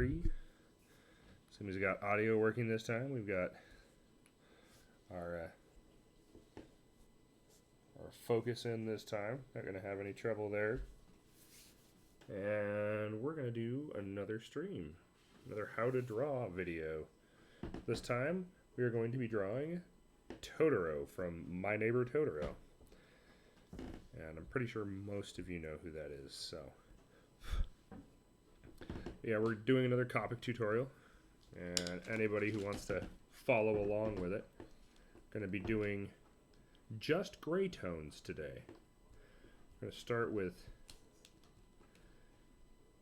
As soon as we got audio working this time, we've got our focus in this time. Not going to have any trouble there. And we're going to do another stream, another how to draw video. This time we are going to be drawing Totoro from My Neighbor Totoro. And I'm pretty sure most of you know who that is, so yeah, we're doing another Copic tutorial, and anybody who wants to follow along with it, going to be doing just gray tones today. I'm going to start with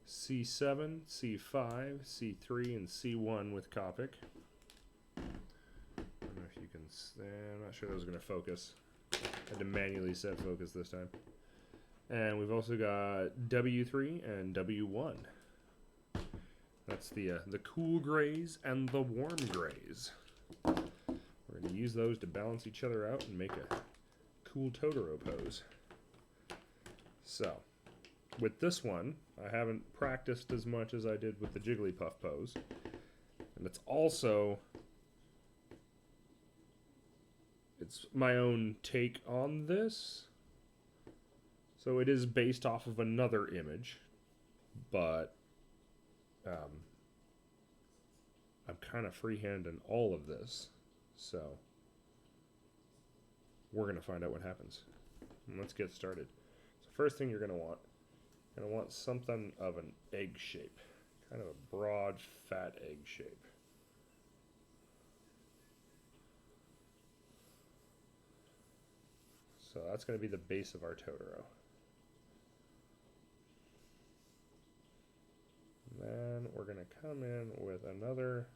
C7, C5, C3, and C1 with Copic. I don't know if you can, I'm not sure that was going to focus. I had to manually set focus this time. And we've also got W3 and W1. That's the cool grays and the warm grays. We're going to use those to balance each other out and make a cool Totoro pose. So, with this one, I haven't practiced as much as I did with the Jigglypuff pose. And it's also, it's my own take on this. So it is based off of another image, but I'm kind of freehand in all of this, so we're going to find out what happens. And let's get started. So first thing you're going to want something of an egg shape, kind of a broad, fat egg shape. So that's going to be the base of our Totoro. Then we're going to come in with another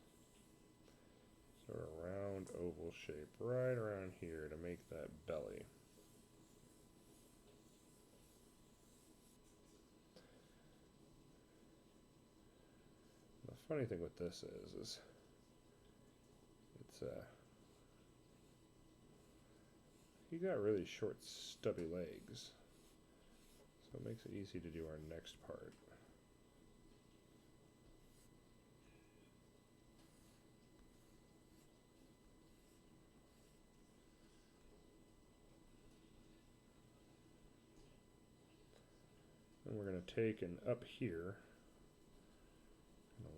sort of round oval shape right around here to make that belly. The funny thing with this is it's you got really short stubby legs, so it makes it easy to do our next part. And we're going to take and up here,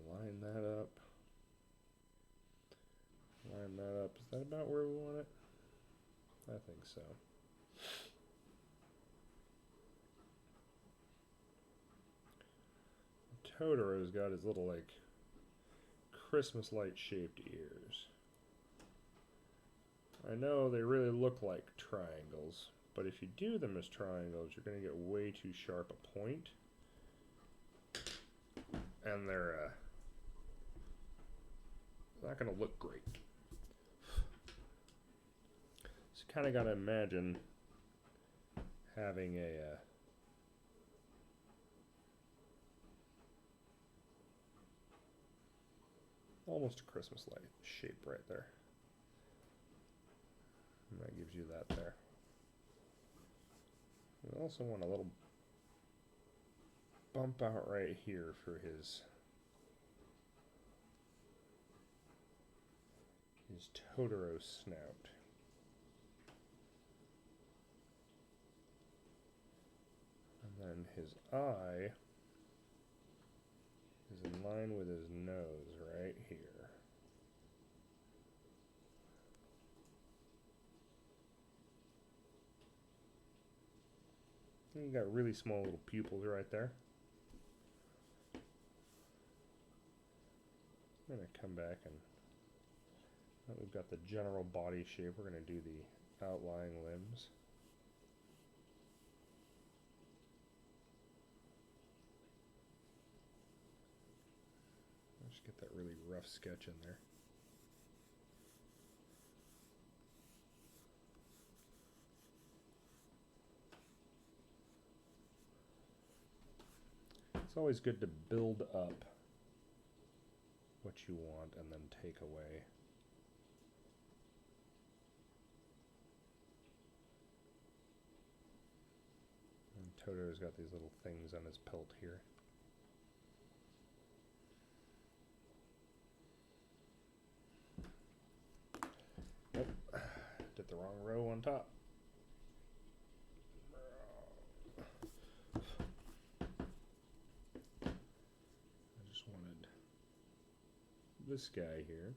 line that up. Line that up. Is that about where we want it? I think so. Totoro's got his little, like, Christmas light shaped ears. I know they really look like triangles, but if you do them as triangles, you're going to get way too sharp a point. And they're not going to look great. So you kind of got to imagine having a almost a Christmas light shape right there. And that gives you that there. We also want a little bump out right here for his Totoro snout. And then his eye is in line with his nose right here. You got really small little pupils right there. I'm going to come back and now we've got the general body shape. We're going to do the outlying limbs. Just get that really rough sketch in there. It's always good to build up what you want and then take away. And Totoro's got these little things on his pelt here. Wrong row on top. I just wanted this guy here.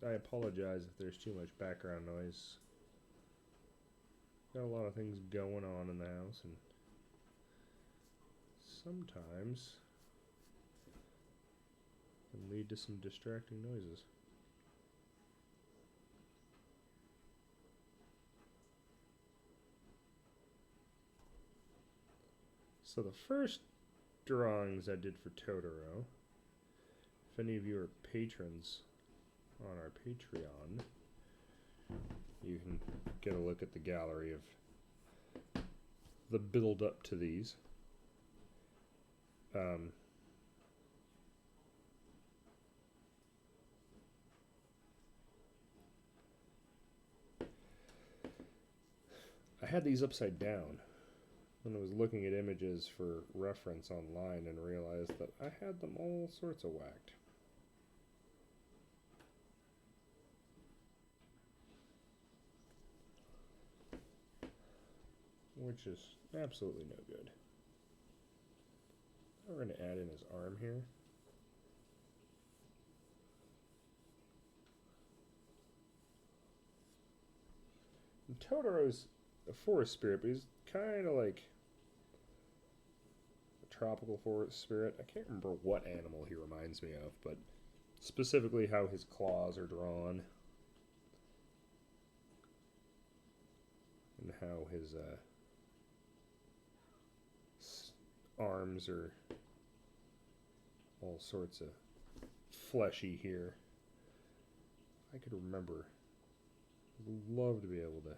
I apologize if there's too much background noise. Got a lot of things going on in the house, and sometimes can lead to some distracting noises. So the first drawings I did for Totoro, if any of you are patrons on our Patreon, you can get a look at the gallery of the build up to these. I had these upside down when I was looking at images for reference online and realized that I had them all sorts of whacked. Which is absolutely no good. We're going to add in his arm here. And Totoro's a forest spirit, but he's kind of like a tropical forest spirit. I can't remember what animal he reminds me of, but specifically how his claws are drawn and how his arms are all sorts of fleshy here. If I could remember, I'd love to be able to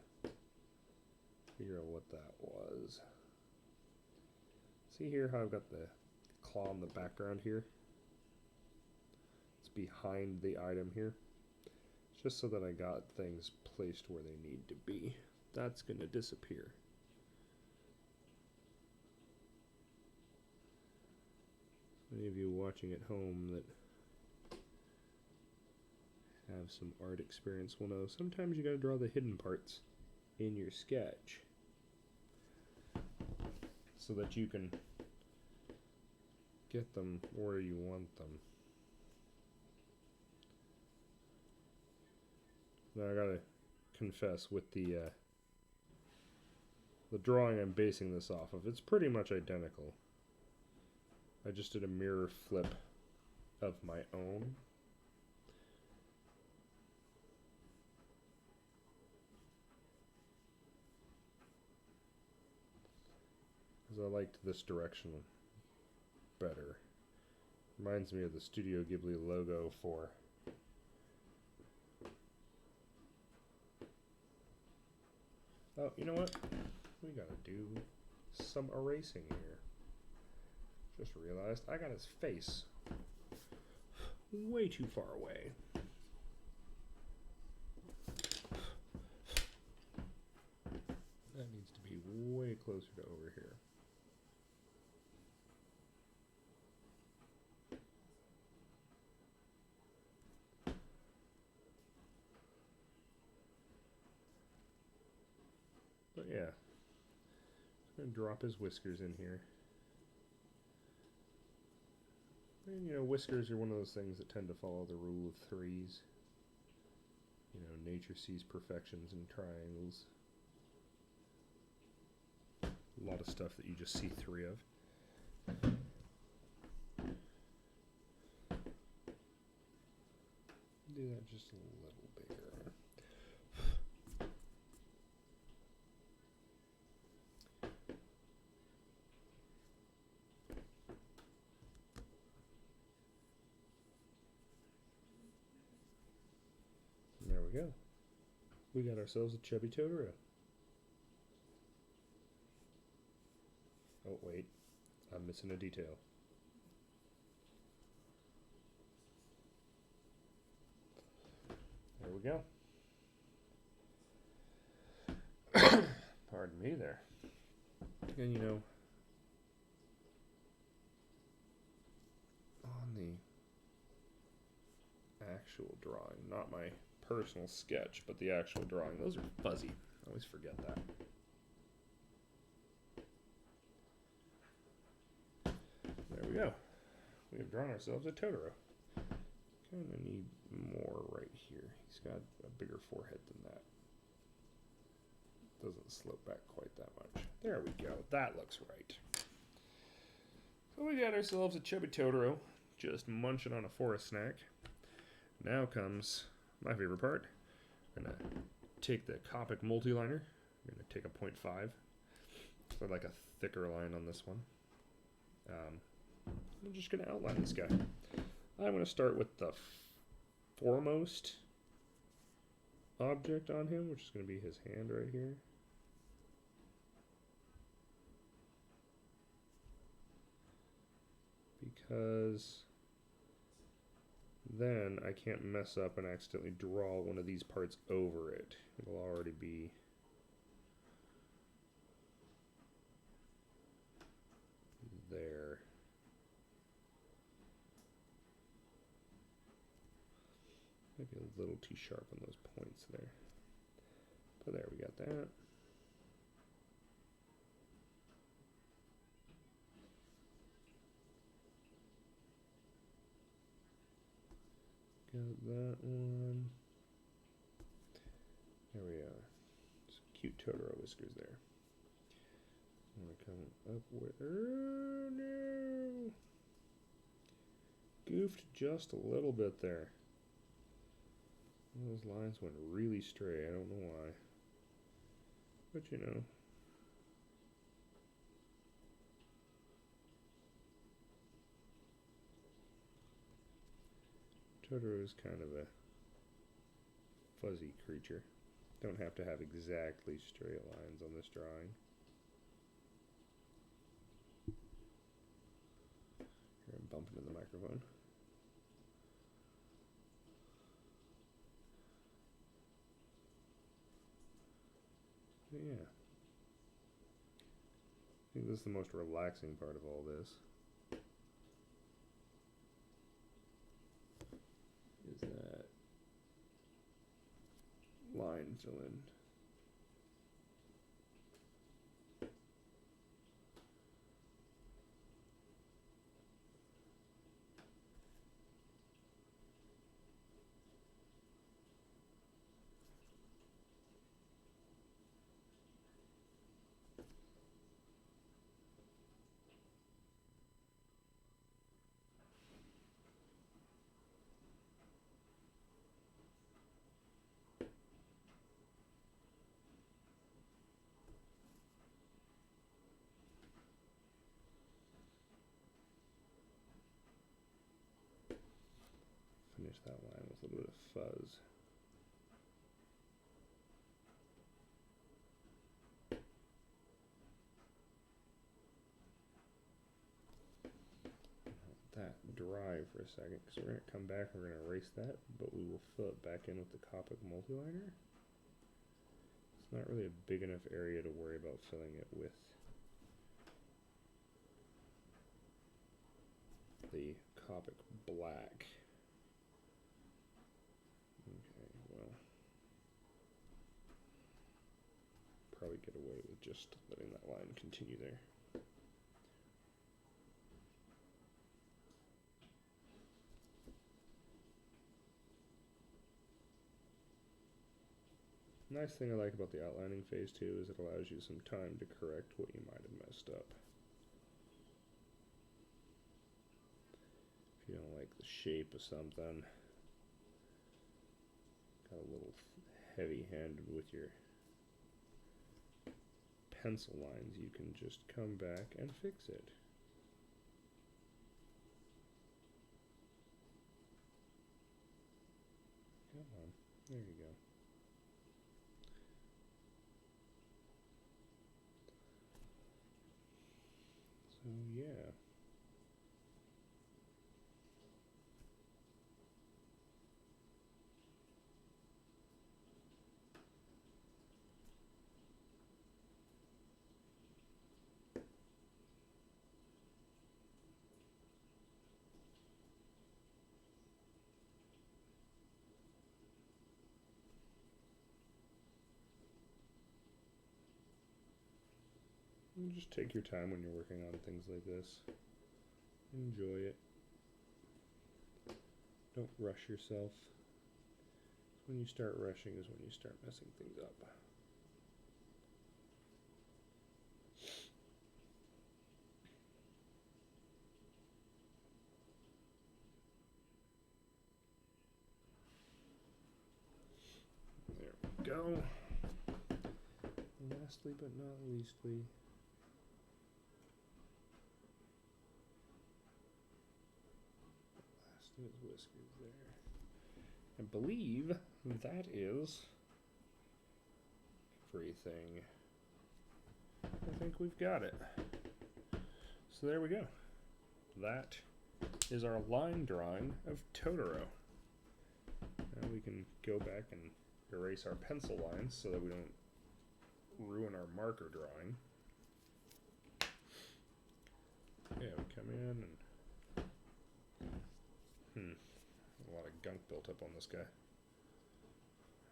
figure out what that was. See here how I've got the claw in the background here? It's behind the item here. It's just so that I got things placed where they need to be. That's going to disappear. Any of you watching at home that have some art experience will know sometimes you got to draw the hidden parts in your sketch so that you can get them where you want them. Now I gotta confess, with the drawing I'm basing this off of, it's pretty much identical. I just did a mirror flip of my own. Because I liked this direction better. Reminds me of the Studio Ghibli logo for oh, you know what? We gotta do some erasing here. Just realized I got his face way too far away. That needs to be way closer to over here. But yeah, I'm going to drop his whiskers in here. And, you know, whiskers are one of those things that tend to follow the rule of threes. You know, nature sees perfections in triangles. A lot of stuff that you just see three of. Do that just a little bigger. There we go. We got ourselves a chubby Totoro. Oh, wait. I'm missing a detail. There we go. Pardon me there. And you know, on the actual drawing, not my personal sketch, but the actual drawing, those are fuzzy. I always forget that. There we go. We have drawn ourselves a Totoro. Kind of need more right here. He's got a bigger forehead than that. Doesn't slope back quite that much. There we go. That looks right. So we got ourselves a chubby Totoro, just munching on a forest snack. Now comes my favorite part. I'm going to take the Copic multiliner. I'm going to take a 0.5. So I'd like a thicker line on this one. I'm just going to outline this guy. I'm going to start with the foremost object on him, which is going to be his hand right here. Because then I can't mess up and accidentally draw one of these parts over it. It'll already be there. Maybe a little too sharp on those points there. But there, we got that. Got that one. There we are. Some cute Totoro whiskers there. I'm going to come up with... Oh, no! Goofed just a little bit there. Those lines went really stray. I don't know why. But you know. Totoro is kind of a fuzzy creature. Don't have to have exactly straight lines on this drawing. Here, I'm bumping into the microphone. But yeah. I think this is the most relaxing part of all this. Is that line fill in. Finish that line with a little bit of fuzz. Let that dry for a second, because we're going to come back and we're going to erase that, but we will fill it back in with the Copic multiliner. It's not really a big enough area to worry about filling it with the Copic black. Okay, well, probably get away with just letting that line continue there. Nice thing I like about the outlining phase too is it allows you some time to correct what you might have messed up. If you don't like the shape of something, got a little heavy-handed with your pencil lines, you can just come back and fix it. Come on, there you go. So yeah. Just take your time when you're working on things like this. Enjoy it. Don't rush yourself. When you start rushing is when you start messing things up. There we go. Lastly but not leastly, last is Whiskers there. I believe that is everything. I think we've got it. So there we go. That is our line drawing of Totoro. Now we can go back and erase our pencil lines so that we don't ruin our marker drawing. Yeah, we come in and a lot of gunk built up on this guy.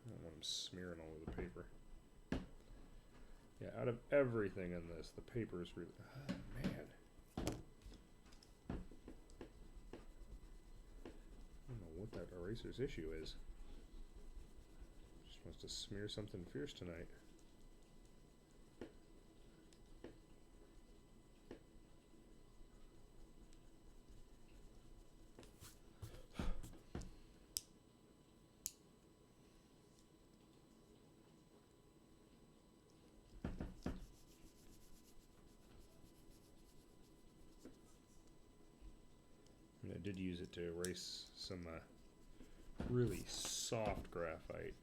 I don't want him smearing all over the paper. Yeah, out of everything in this, the paper is really... Oh, man. I don't know what that eraser's issue is. Just wants to smear something fierce tonight. I did use it to erase some really soft graphite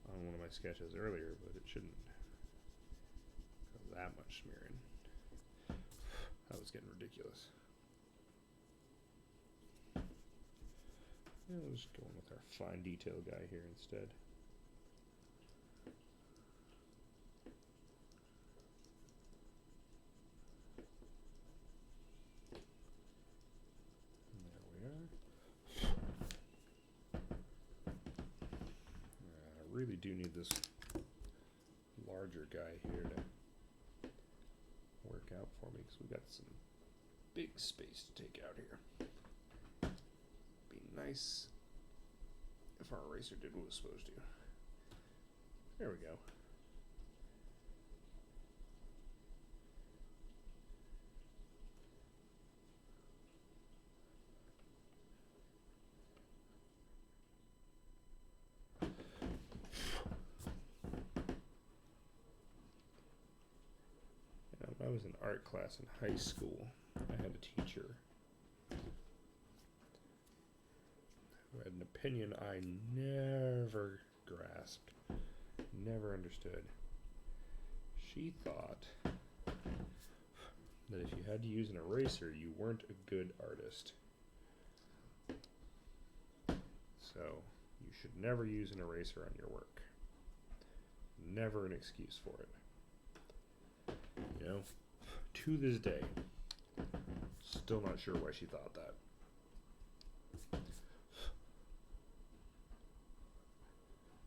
on one of my sketches earlier, but it shouldn't have that much smearing. That was getting ridiculous. Yeah, we'll just go in with our fine detail guy here instead. Really do need this larger guy here to work out for me because we've got some big space to take out here. Be nice if our eraser did what it was supposed to. There we go. I was in art class in high school. I had a teacher who had an opinion I never grasped, never understood. She thought that if you had to use an eraser, you weren't a good artist. So you should never use an eraser on your work. Never an excuse for it. You know, to this day, still not sure why she thought that.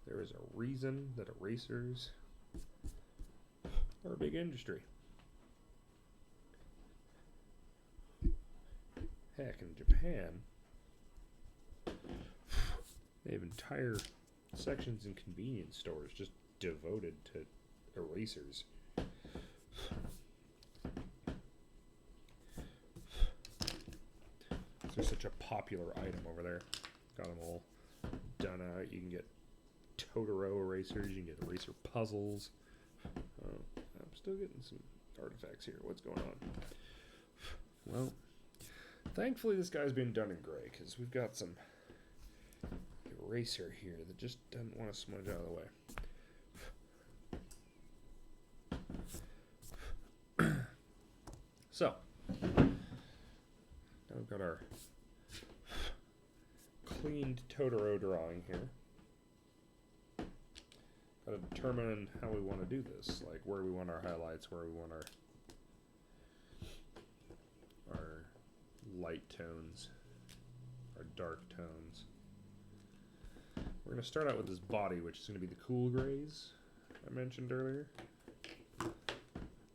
There is a reason that erasers are a big industry. Heck, in Japan, they have entire sections in convenience stores just devoted to erasers. They're such a popular item over there. Got them all done out. You can get Totoro erasers. You can get eraser puzzles. I'm still getting some artifacts here. What's going on? Well, thankfully this guy's been done in gray because we've got some eraser here that just doesn't want to smudge out of the way. So, now we've got our cleaned Totoro drawing here. Got to determine how we want to do this, like where we want our highlights, where we want our light tones, our dark tones. We're going to start out with this body, which is going to be the cool grays I mentioned earlier.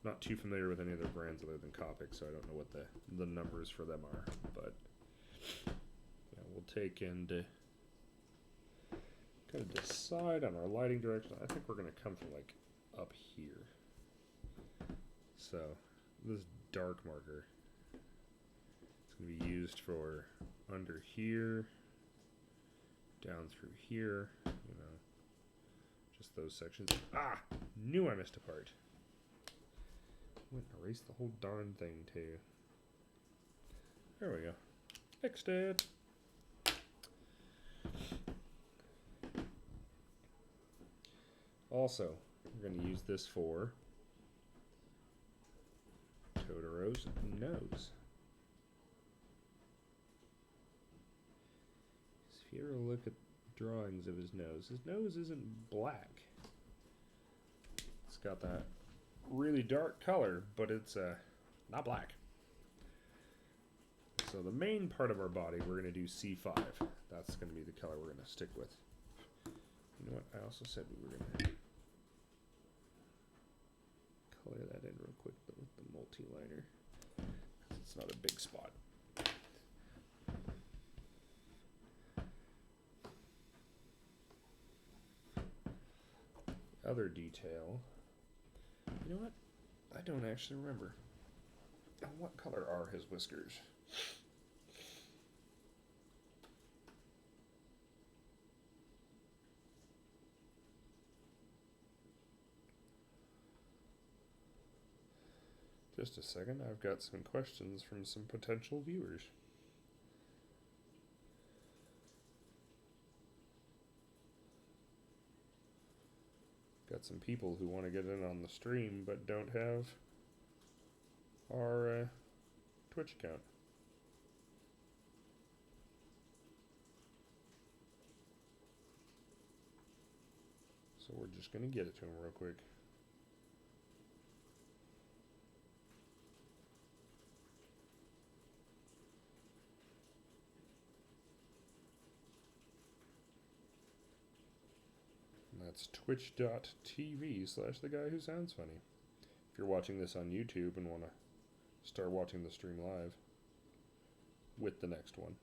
Not too familiar with any other brands other than Copic, so I don't know what the numbers for them are. But yeah, we'll take and kind of decide on our lighting direction. I think we're going to come from like up here. So this dark marker, it's going to be used for under here, down through here, you know, just those sections. Ah, knew I missed a part. Went and erased the whole darn thing too. There we go. Fixed it. Also, we're going to use this for Totoro's nose. If you ever look at drawings of his nose isn't black. It's got that really dark color, but it's not black. So the main part of our body, we're going to do C5. That's going to be the color we're going to stick with. You know what? I also said we were going to color that in real quick with the multi-liner. It's not a big spot. Other detail. You know what? I don't actually remember. What color are his whiskers? Just a second, I've got some questions from some potential viewers. Got some people who want to get in on the stream but don't have our Twitch account. So we're just going to get it to them real quick. That's twitch.tv/theguyWhoSoundsFunny. If you're watching this on YouTube and want to start watching the stream live with the next one.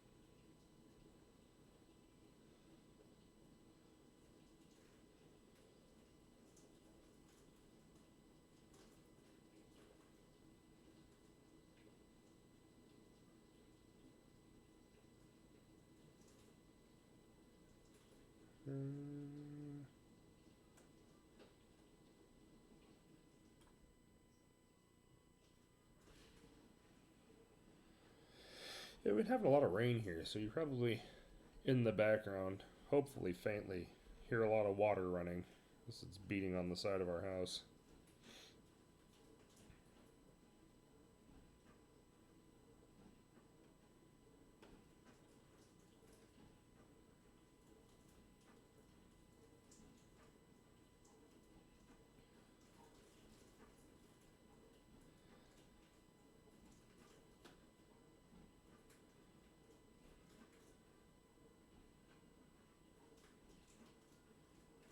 Yeah, we've been having a lot of rain here, so you probably, in the background, hopefully faintly, hear a lot of water running as it's beating on the side of our house.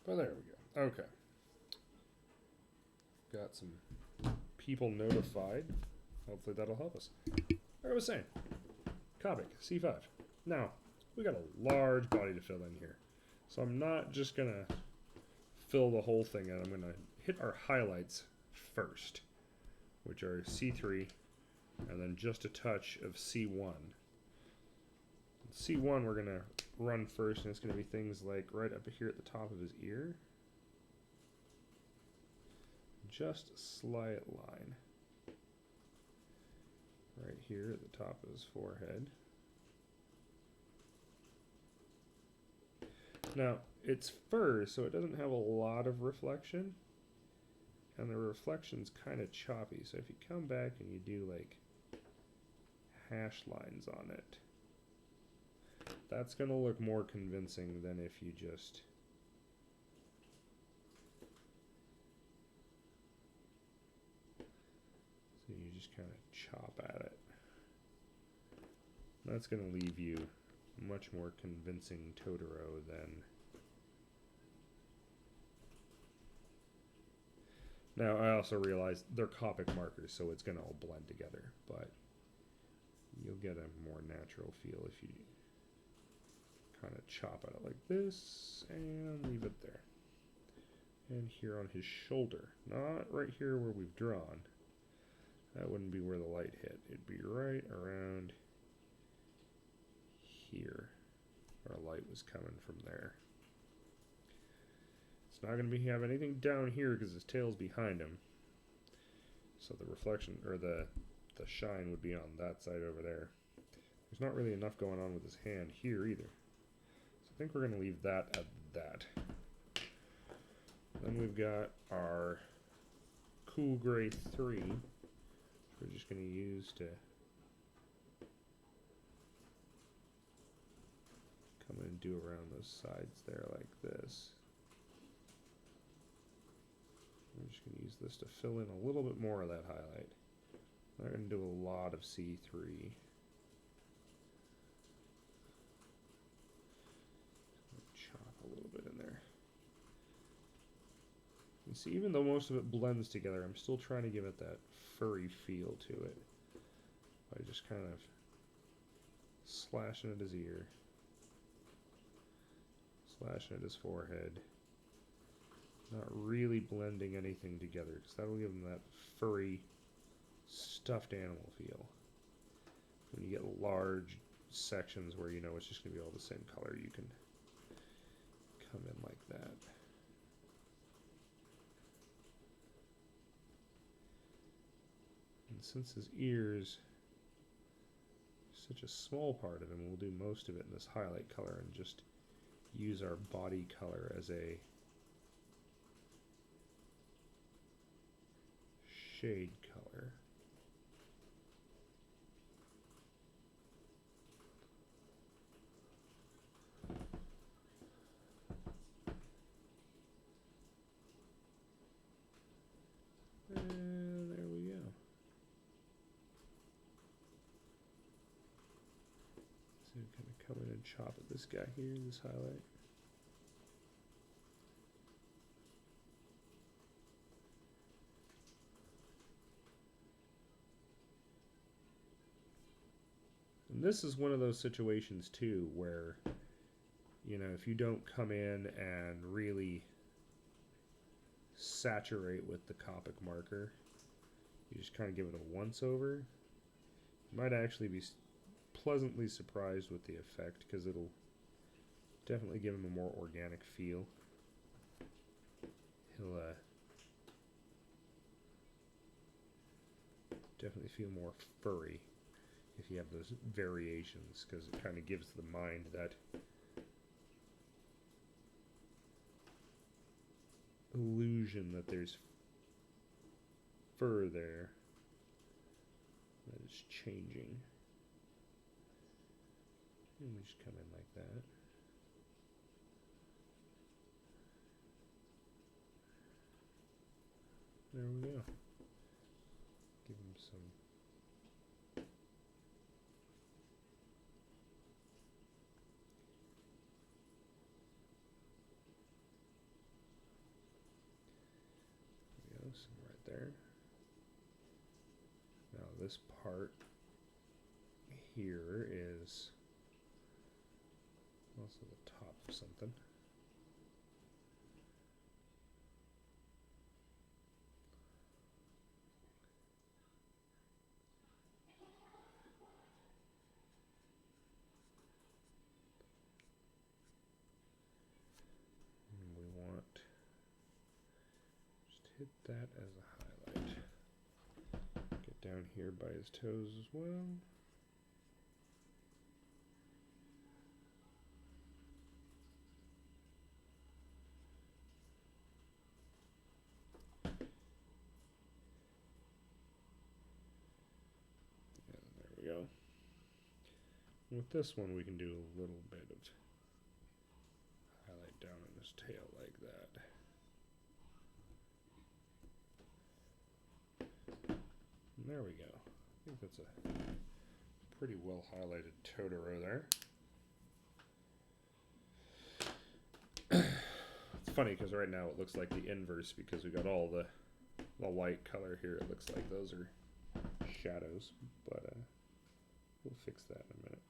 But there we go. Okay. Got some people notified. Hopefully that'll help us. Like I was saying, Copic, C5. Now, we got a large body to fill in here. So I'm not just going to fill the whole thing in. I'm going to hit our highlights first, which are C3, and then just a touch of C1. C1 we're going to run first, and it's going to be things like right up here at the top of his ear. Just a slight line. Right here at the top of his forehead. Now, it's fur, so it doesn't have a lot of reflection. And the reflection's kind of choppy, so if you come back and you do like hash lines on it, that's going to look more convincing than if you just kind of chop at it. That's going to leave you much more convincing Totoro than Now, I also realize they're Copic markers, so it's going to all blend together, but you'll get a more natural feel if you kind of chop it out like this and leave it there. And here on his shoulder, not right here where we've drawn. That wouldn't be where the light hit. It'd be right around here, where light was coming from there. It's not going to have anything down here because his tail's behind him. So the reflection, or the shine would be on that side over there. There's not really enough going on with his hand here either. So I think we're going to leave that at that. Then we've got our Cool Gray 3, which we're just going to use to come in and do around those sides there like this. I'm just going to use this to fill in a little bit more of that highlight. I'm not going to do a lot of C3. Chop a little bit in there. You see, even though most of it blends together, I'm still trying to give it that furry feel to it by just kind of slashing at his ear, slashing at his forehead. Not really blending anything together, because that'll give them that furry, stuffed animal feel. When you get large sections where you know it's just going to be all the same color, you can come in like that. And since his ears are such a small part of him, we'll do most of it in this highlight color and just use our body color as a shade color. And there we go. So kind of come in and chop at this guy here, this highlight. And this is one of those situations too where, you know, if you don't come in and really saturate with the Copic marker, you just kind of give it a once over, you might actually be pleasantly surprised with the effect, because it'll definitely give him a more organic feel. He'll definitely feel more furry if you have those variations, because it kind of gives the mind that illusion that there's fur there that is changing. And we just come in like that. There we go. Give him some some right there. Now this part here is also the top of something. And we want just hit that as a highlight. Get down here by his toes as well. Go. With this one, we can do a little bit of highlight down on his tail like that. And there we go. I think that's a pretty well highlighted Totoro there. It's funny because right now it looks like the inverse, because we got all the the light color here, it looks like those are shadows, but we'll fix that in a minute.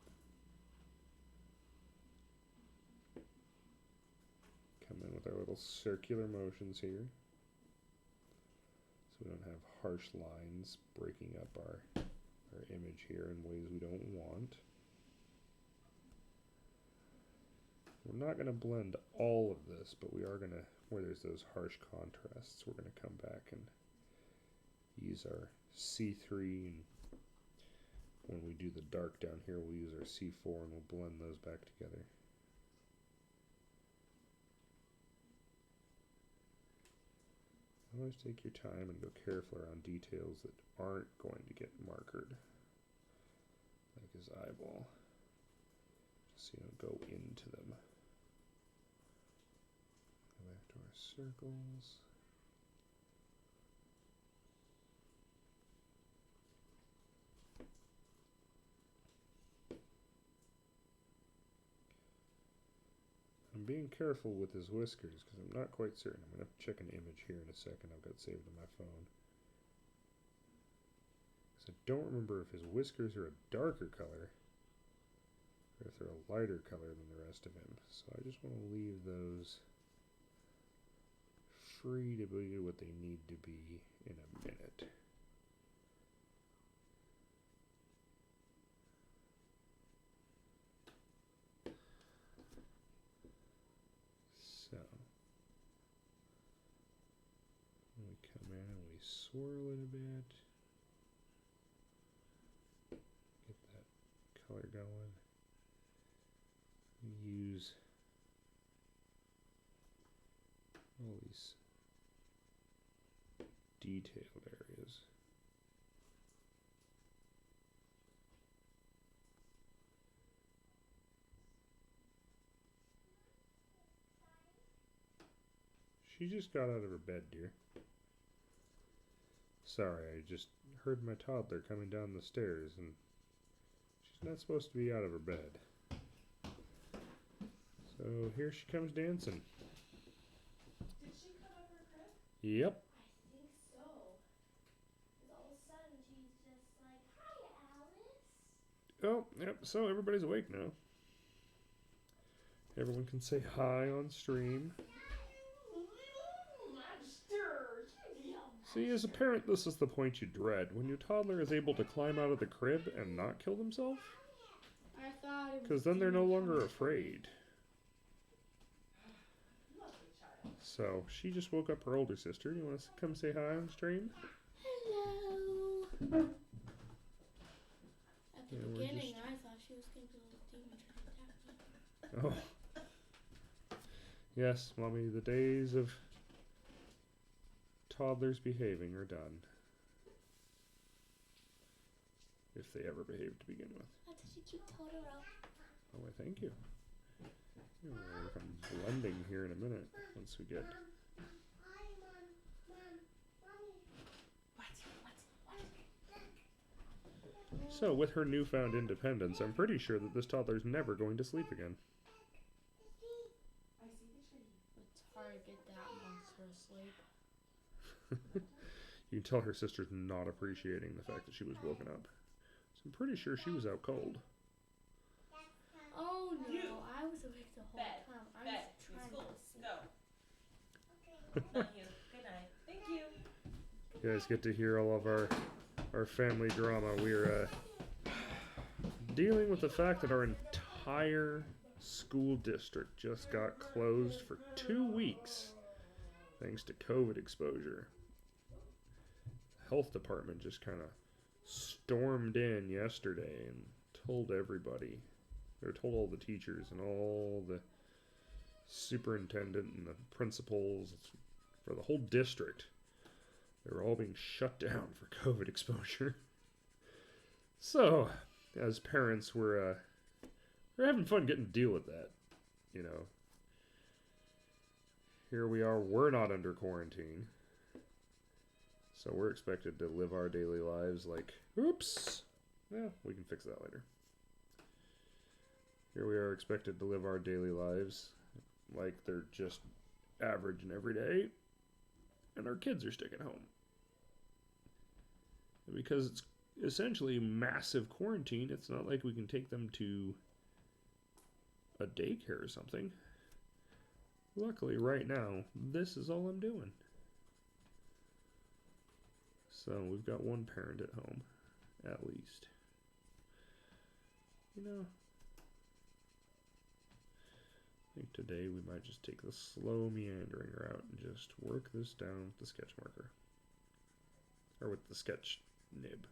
Come in with our little circular motions here, so we don't have harsh lines breaking up our image here in ways we don't want. We're not going to blend all of this, but we are going to, where there's those harsh contrasts, we're going to come back and use our C3, and when we do the dark down here, we'll use our C4 and we'll blend those back together. Always take your time and go careful around details that aren't going to get markered, like his eyeball, just so you don't go into them. Go back to our circles. I'm being careful with his whiskers because I'm not quite certain. I'm going to check an image here in a second I've got saved on my phone. Because I don't remember if his whiskers are a darker color or if they're a lighter color than the rest of him. So I just want to leave those free to be what they need to be in a minute. So we come in and we swirl it a bit, get that color going. We use all these detailed areas. She just got out of her bed, dear. Sorry, I just heard my toddler coming down the stairs, and she's not supposed to be out of her bed. So here she comes dancing. Did she come out of her crib? Yep. I think so. Because all of a sudden she's just like, "Hi, Alice." Oh, yep. So everybody's awake now. Everyone can say hi on stream. See, as a parent, this is the point you dread. When your toddler is able to climb out of the crib and not kill themselves. I thought it was. Because then they're no longer afraid. So, she just woke up her older sister. You want to come say hi on stream? Hello. At the beginning, I thought she was going to be a little demon trying to attack me. Oh. Yes, Mommy, the days of toddlers behaving are done. If they ever behave to begin with. That's such a cute Totoro. Oh, I thank you. We're going to work on blending here in a minute once we get. So, with her newfound independence, I'm pretty sure that this toddler's never going to sleep again. It's hard to get that monster asleep. You can tell her sister's not appreciating the fact that she was woken up. So I'm pretty sure she was out cold. Oh no, I was awake the whole Bed. time. I Bed. was trying School. to sleep. Go. Not you. Good night. Thank you. You guys get to hear all of our family drama. We're dealing with the fact that our entire school district just got closed for 2 weeks thanks to COVID exposure. The health department just kind of stormed in yesterday and told everybody, or told all the teachers and all the superintendent and the principals for the whole district, they were all being shut down for COVID exposure. So, as parents, we're having fun getting to deal with that. You know, here we are, we're not under quarantine. So we're expected to live our daily lives like, oops, yeah, we can fix that later. Here we are expected to live our daily lives like they're just average and everyday, and our kids are sticking home. because it's essentially massive quarantine, it's not like we can take them to a daycare or something. Luckily, right now, this is all I'm doing. So we've got one parent at home, at least. You know, I think today we might just take the slow meandering route and just work this down with the sketch marker. Or with the sketch nib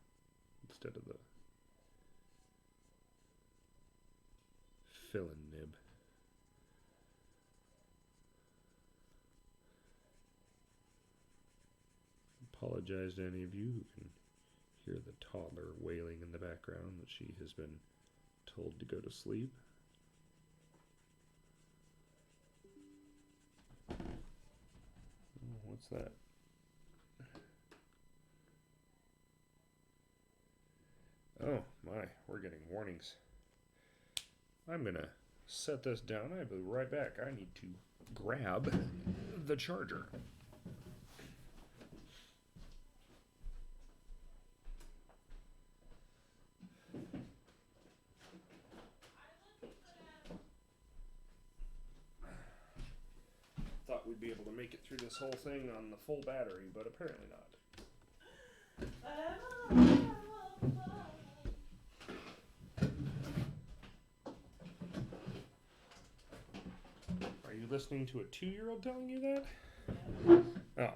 instead of the fill-in nib. Apologize to any of you who can hear the toddler wailing in the background that she has been told to go to sleep. Oh, what's that? Oh my, we're getting warnings. I'm gonna set this down. I'll be right back. I need to grab the charger. Thought we'd be able to make it through this whole thing on the full battery, but apparently not. Are you listening to a 2-year-old telling you that? Oh.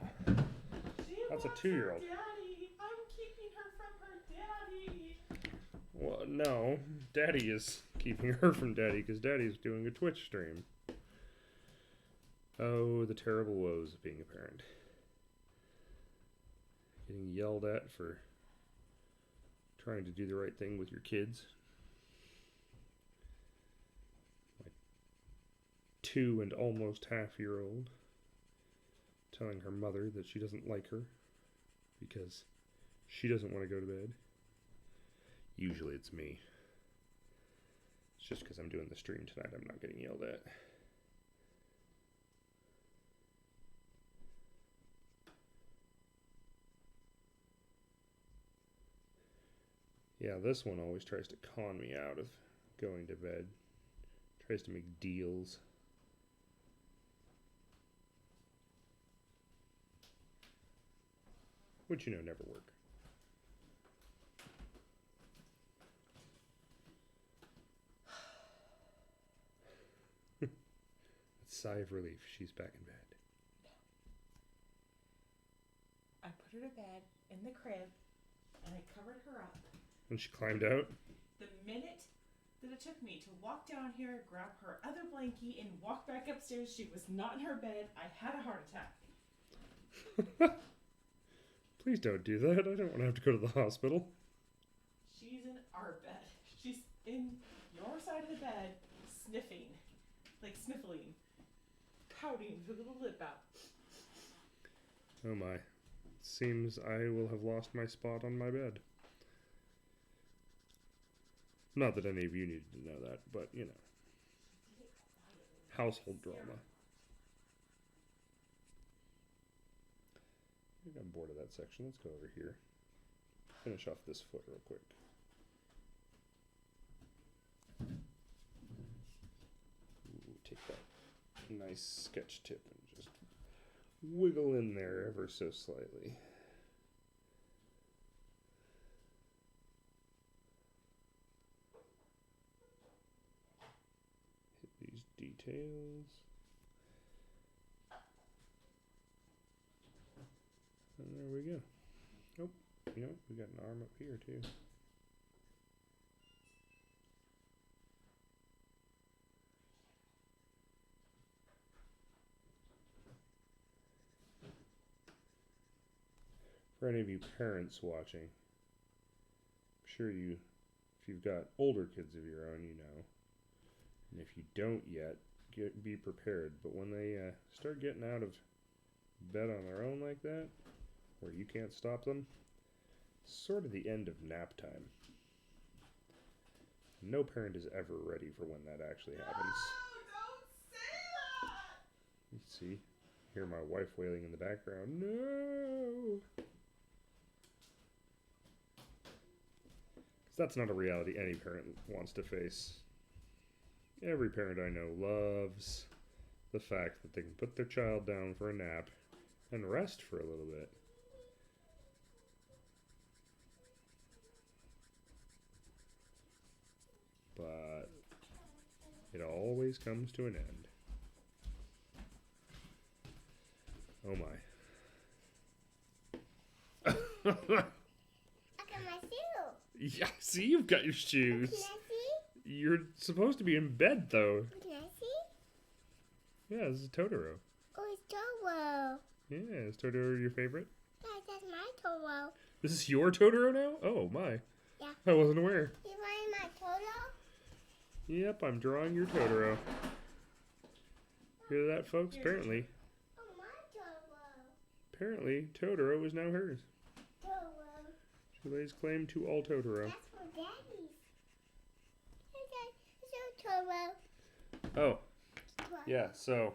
That's a 2-year-old. Daddy, I'm keeping her from her daddy. Well, no. Daddy is keeping her from Daddy because Daddy's doing a Twitch stream. Oh, the terrible woes of being a parent. Getting yelled at for trying to do the right thing with your kids. My 2 and almost half-year-old telling her mother that she doesn't like her because she doesn't want to go to bed. Usually it's me. It's just because I'm doing the stream tonight I'm not getting yelled at. Yeah, this one always tries to con me out of going to bed. Tries to make deals. Which, you know, never work. Sigh of relief. She's back in bed. I put her to bed in the crib, and I covered her up. And she climbed out? The minute that it took me to walk down here, grab her other blankie, and walk back upstairs, she was not in her bed. I had a heart attack. Please don't do that. I don't want to have to go to the hospital. She's in our bed. She's in your side of the bed, sniffing. Like sniffling. Pouting with her little lip out. Oh my. Seems I will have lost my spot on my bed. Not that any of you needed to know that, but, you know. Household drama. I think I'm bored of that section. Let's go over here. Finish off this foot real quick. Ooh, take that nice sketch tip and just wiggle in there ever so slightly. Hit these details. And there we go. Oh, you know, we got an arm up here too. For any of you parents watching, I'm sure you, if you've got older kids of your own, you know. And if you don't yet, be prepared. But when they start getting out of bed on their own like that, where you can't stop them, sort of the end of nap time. No parent is ever ready for when that actually happens. Don't say that! You see, hear my wife wailing in the background. No! That's not a reality any parent wants to face. Every parent I know loves the fact that they can put their child down for a nap and rest for a little bit. But it always comes to an end. Oh my. Look at my shoe. Yeah, see, you've got your shoes. Can I see? You're supposed to be in bed, though. Can I see? Yeah, this is Totoro. Oh, it's Totoro. Yeah, is Totoro your favorite? Yeah, that's my Totoro. This is your Totoro now? Oh, my. Yeah. I wasn't aware. You want my Totoro? Yep, I'm drawing your Totoro. Hear that, folks? Apparently, Oh, my Totoro is now hers. Totoro. She lays claim to all Totoro. That's for Daddy's. It's a Totoro. Oh, yeah, so,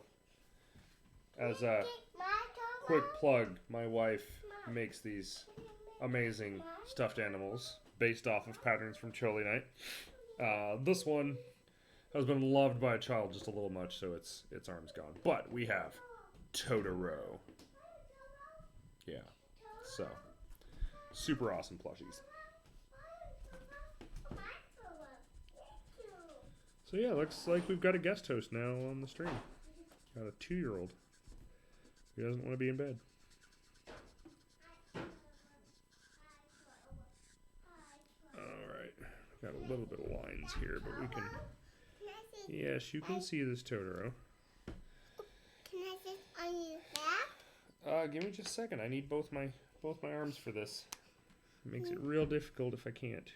as a My Totoro. quick plug, my wife makes these amazing stuffed animals based off of patterns from Choli Night. This one has been loved by a child just a little much, so its arm's gone. But we have Totoro. Yeah, so super awesome plushies. So yeah, looks like we've got a guest host now on the stream. Got a 2-year-old who doesn't want to be in bed. Alright, got a little bit of lines here, but we can... Yes, you can see this Totoro. Can I sit on your back? Give me just a second. I need both my arms for this. It makes it real difficult if I can't.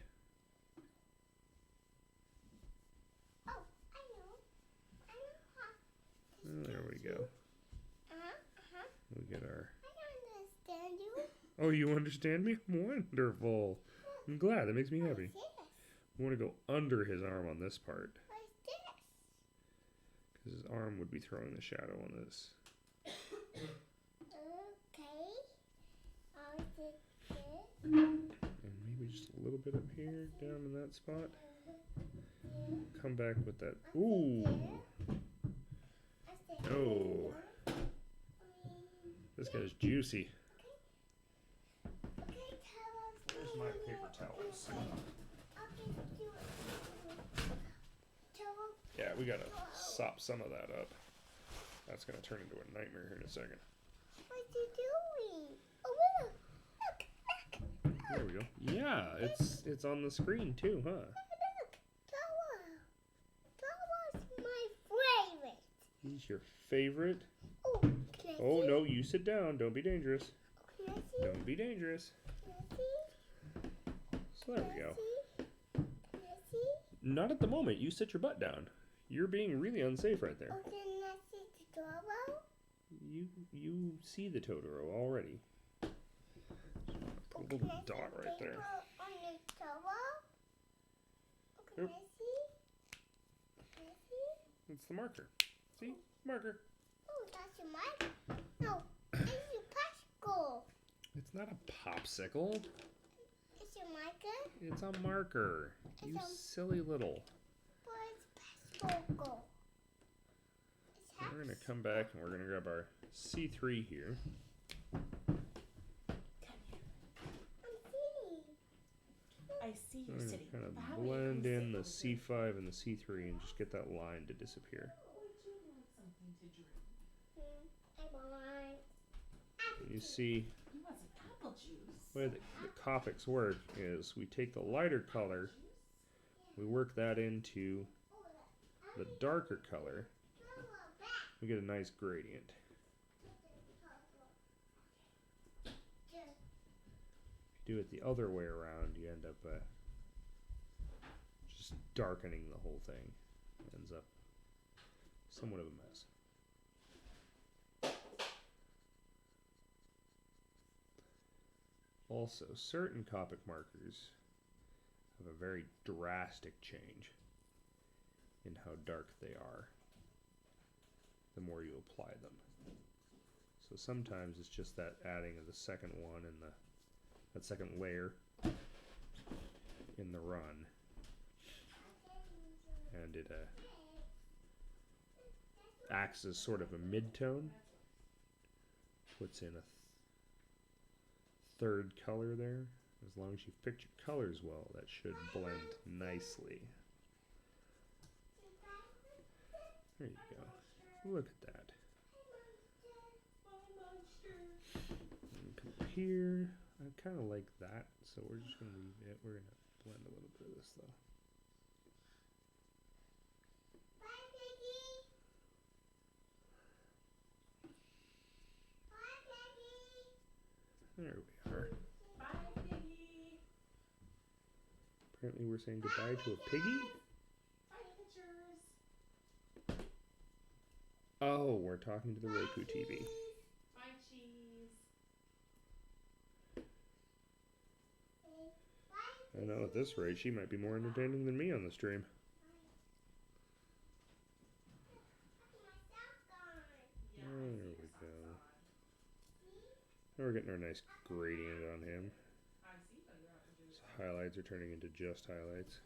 Oh, I know. I know how. There we go. Uh-huh. We get our... I understand you. Oh, you understand me? Wonderful. I'm glad. That makes me happy. What's this? We want to go under his arm on this part, What's this? because his arm would be throwing the shadow on this. Okay. I'll sit this. And maybe just a little bit up here, down in that spot. Come back with that. Ooh. Oh. This guy's juicy. Okay, tell us. Where's my paper towels? Yeah, we gotta sop some of that up. That's gonna turn into a nightmare here in a second. What you doing? Oh, look. There we go. Yeah, it's on the screen too, huh? Look. Towa's my favorite. He's your favorite. Oh, can I Oh see? no, you sit down. Don't be dangerous. Can I see? Don't be dangerous. Can I see? So there we go. Can I see? Not at the moment. You sit your butt down. You're being really unsafe right there. Oh, can I see the Toro? You see the Totoro already. Put a little dot right there. On the Toro? Oh, can Oop. I see? Can I see? It's the marker. See? Marker. Oh, that's your mic? No, it's your popsicle. It's not a popsicle. It's your marker? It's a marker. You It's a- silly little. But it's popsicle. It's We're going to come back and we're going to grab our C3 here. I'm seeing. I see We're you going sitting. to kind of But how about you blend come in sit the over C5 here? and the C3 and just get that line to disappear. Would you like something to drink? I want. You see, You want some apple juice? the way the Copics work is we take the lighter color, we work that into the darker color, we get a nice gradient. If you do it the other way around, you end up just darkening the whole thing. Ends up somewhat of a mess. Also, certain Copic markers have a very drastic change in how dark they are the more you apply them. So sometimes it's just that adding of the second one and that second layer in the run, and it acts as sort of a mid-tone. Puts in a third color there. As long as you've picked your colors well, that should blend nicely. There you go. Look at that. And come over here. I kind of like that, so we're just going to leave it. We're going to blend a little bit of this, though. There we are. Bye, Piggy. Apparently we're saying goodbye to a piggy? Bye, pictures. Oh, we're talking to the Roku TV. Bye, cheese. I know at this rate she might be more entertaining than me on the stream. Yeah, There I see we the go. socks on. Now we're getting our nice gradient on him. I see, but you have to do His it. highlights are turning into just highlights.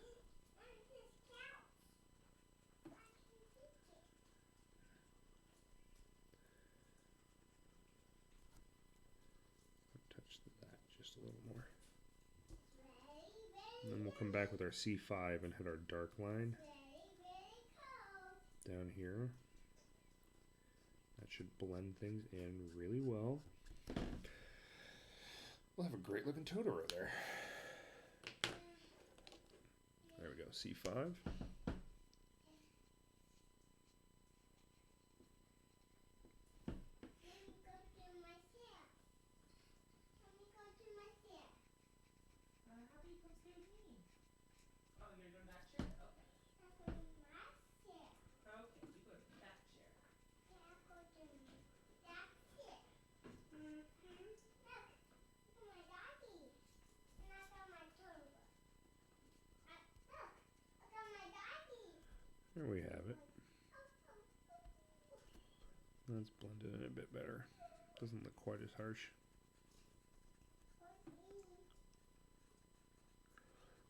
Touch that just a little more. And then we'll come back with our C5 and hit our dark line down here. That should blend things in really well. We'll have a great looking Totoro there. There we go, C5. How do you come stay with me? Oh, you're going to that chair? Okay. Okay, you go to that chair. There we have it. That's blended in a bit better. Doesn't look quite as harsh.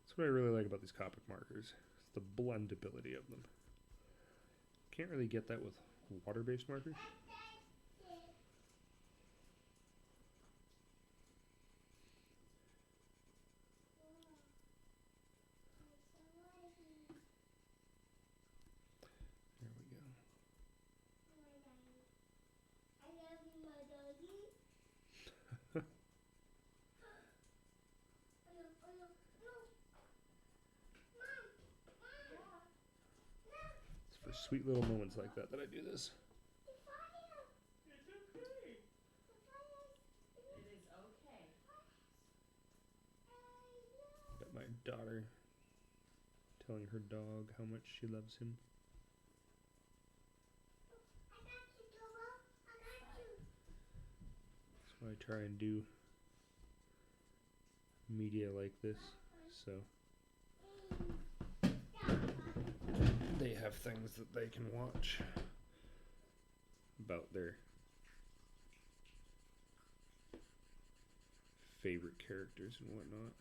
That's what I really like about these Copic markers. It's the blendability of them. Can't really get that with water-based markers. There we go. It's for sweet little moments like that that I do this. It's okay. It is okay. Got my daughter telling her dog how much she loves him. That's why I try and do media like this, so they have things that they can watch about their favorite characters and whatnot.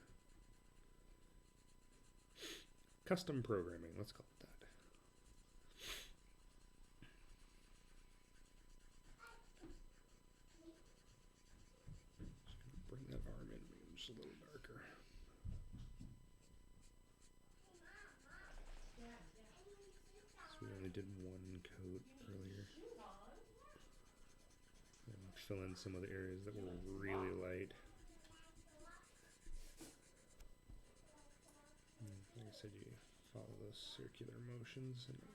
Custom programming, let's call it that. Just gonna bring that arm in, make it just a little darker. So we only did one coat earlier. And fill in some of the areas that were really light. Like I said, you follow those circular motions and it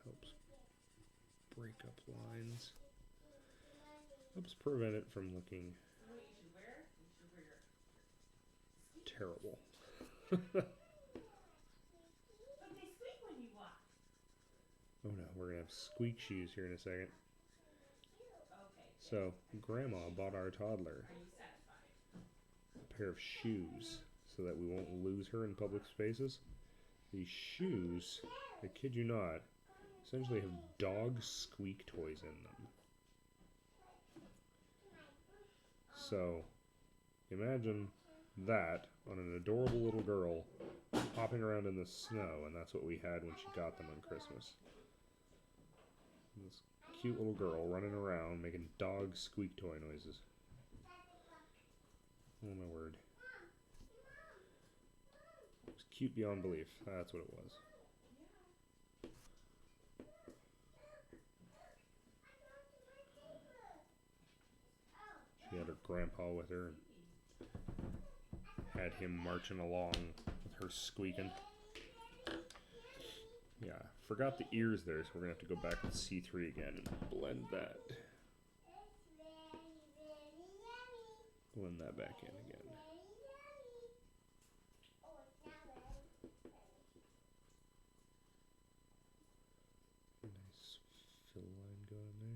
helps break up lines. Helps prevent it from looking You know what you should wear? You should wear your terrible. But they squeak when you walk. Oh no, we're gonna have squeak shoes here in a second. Okay. So, Grandma bought our toddler Are you satisfied? a pair of shoes so that we won't lose her in public spaces. These shoes, I kid you not, essentially have dog squeak toys in them. So, imagine that on an adorable little girl hopping around in the snow, and that's what we had when she got them on Christmas. This cute little girl running around making dog squeak toy noises. Oh my word. It was cute beyond belief. That's what it was. She had her grandpa with her and had him marching along with her squeaking. Yeah, forgot the ears there, so we're going to have to go back to C3 again and blend that. Blend that back in again. Nice fill line going there.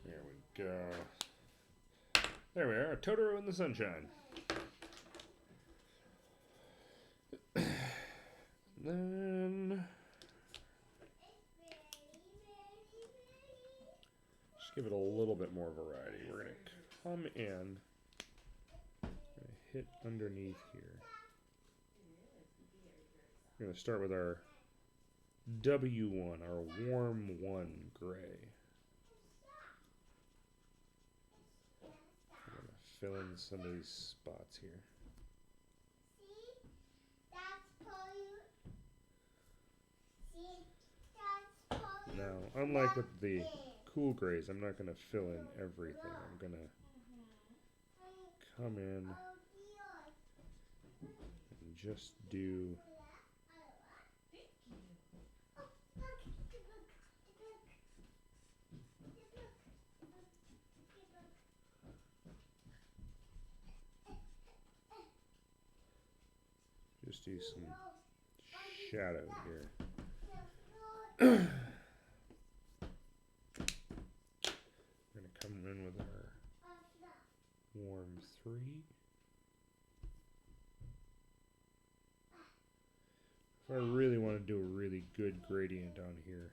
There we go. There we are, Totoro in the sunshine. Then just give it a little bit more variety. We're gonna come in, hit underneath here. We're gonna start with our W1, our warm 1 gray. I'm gonna fill in some of these spots here. Now, unlike with the cool grays, I'm not going to fill in everything. I'm going to come in and just do some shadow here. We're going to come in with our warm 3. If I really want to do a really good gradient on here,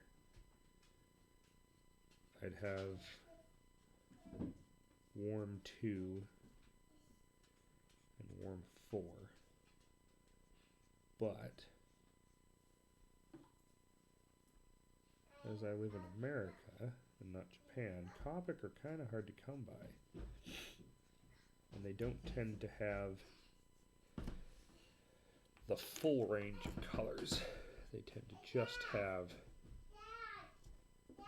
I'd have warm 2 and warm 4. But as I live in America and not Japan, Copic are kind of hard to come by. And they don't tend to have the full range of colors. They tend to just have...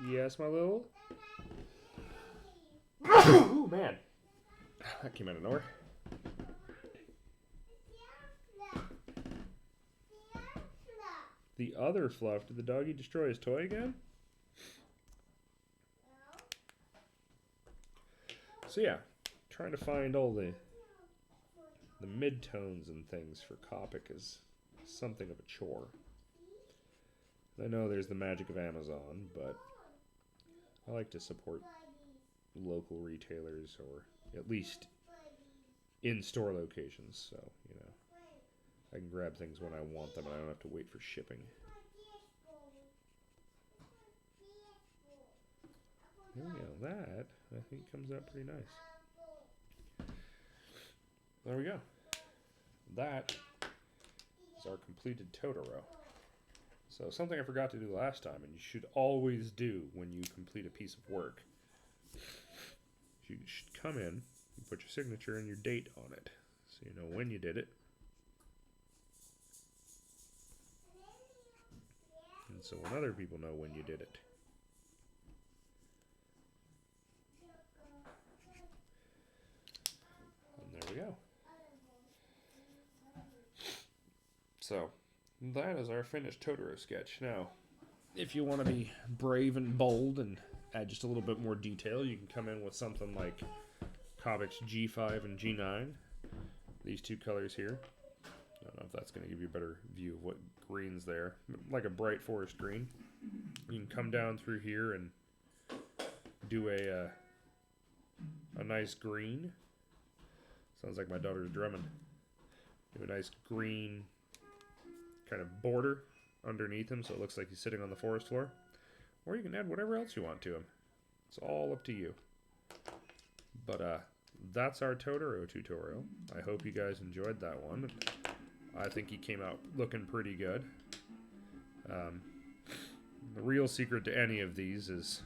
Yes, my little? Oh, man. That came out of nowhere. The other Fluff. Did the doggy destroy his toy again? So yeah, trying to find all the mid-tones and things for Copic is something of a chore. I know there's the magic of Amazon, but I like to support local retailers, or at least in-store locations, so, you know, I can grab things when I want them and I don't have to wait for shipping. There we go. That, I think, comes out pretty nice. There we go. That is our completed Totoro. So something I forgot to do last time, and you should always do when you complete a piece of work. You should come in and put your signature and your date on it, so you know when you did it. And so when other people know when you did it. And there we go. So, that is our finished Totoro sketch. Now, if you want to be brave and bold and add just a little bit more detail, you can come in with something like Copic's G5 and G9. These two colors here. I don't know if that's going to give you a better view of what green's there. Like a bright forest green. You can come down through here and do a nice green. Sounds like my daughter's drumming. Do a nice green kind of border underneath him so it looks like he's sitting on the forest floor. Or you can add whatever else you want to him. It's all up to you. But that's our Totoro tutorial. I hope you guys enjoyed that one. I think he came out looking pretty good. The real secret to any of these is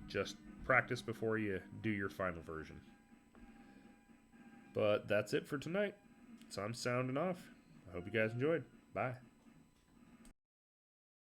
just practice before you do your final version. But that's it for tonight. So I'm sounding off. I hope you guys enjoyed. Bye.